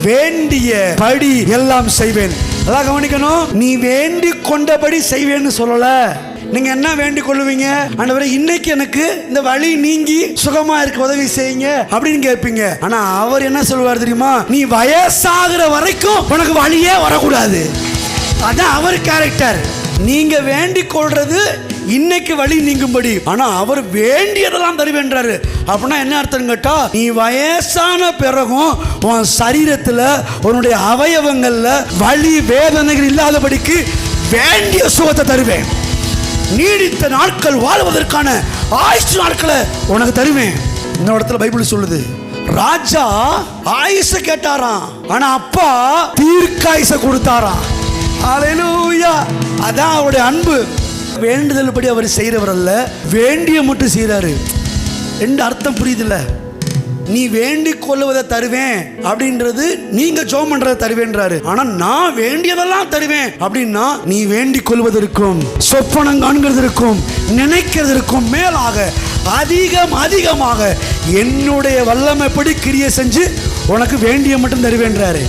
வேண்டிய படி எல்லாம் செய்வேன். அதான் கவனிக்கணும். நீ வேண்டி கொண்டபடி செய்வேன்னு சொல்லல. நீங்க என்ன வேண்டிக் கொள்ளுவீங்க? ஆண்டவரே இன்னைக்கு எனக்கு இந்த வலி நீங்கி சுகமா இருக்க உதவி செய்யுங்க அப்படின்னு கேட்பீங்க. ஆனா அவர் என்ன சொல்வார் தெரியுமா? நீ வயசாகிற வரைக்கும் உனக்கு வலியே வரக்கூடாது. அதான் அவர் கேரக்டர். நீங்க வேண்டிக் கொள்றது இன்னைக்கு வழி நீங்கும்படி, ஆனா அவர் வேண்டியதெல்லாம் தருவேன்றாரு. அப்படின்னா என்ன அர்த்தம் கேட்டா, நீ வயசான பிறகும் உன் சரீரத்துல உன்னுடைய அவயவங்கள்ல வலி வேதனைகள் இல்லாதபடிக்கு வேண்டிய சுகத்தை தருவேன். நீடித்த நாட்கள் வாழ்வதற்கான ஆயுசு நாட்களை உனக்கு தருவேன். இந்த இடத்துல பைபிள் சொல்லுது, ராஜா ஆயுச கேட்டாராம், ஆனா அப்பா தீர்க்காயுச கொடுத்தாராம். ஹல்லேலூயா. அதான் அவருடைய அன்பு. வேண்டுதல் படி அவர் செய்கிறவர் அல்ல, வேண்டிய மட்டும் செய்கிறாரு. ரெண்டு அர்த்தம் புரியுதுல்ல? நீ வேண்டிக் கொள்வதை தருவேன் அப்படின்றது நீங்க ஜெபம் பண்றதை தருவேன்றாரு. ஆனா நான் வேண்டியதெல்லாம் தருவேன் அப்படின்னா நீ வேண்டிக் கொள்வதற்கும் சொப்பனம் காண்கிறதற்கும் நினைக்கிறதற்கும் மேலாக அதிகமாக என்னுடைய வல்லமைப்படி கிரியை செஞ்சு உனக்கு வேண்டிய மட்டும் தருவேன்றாரு.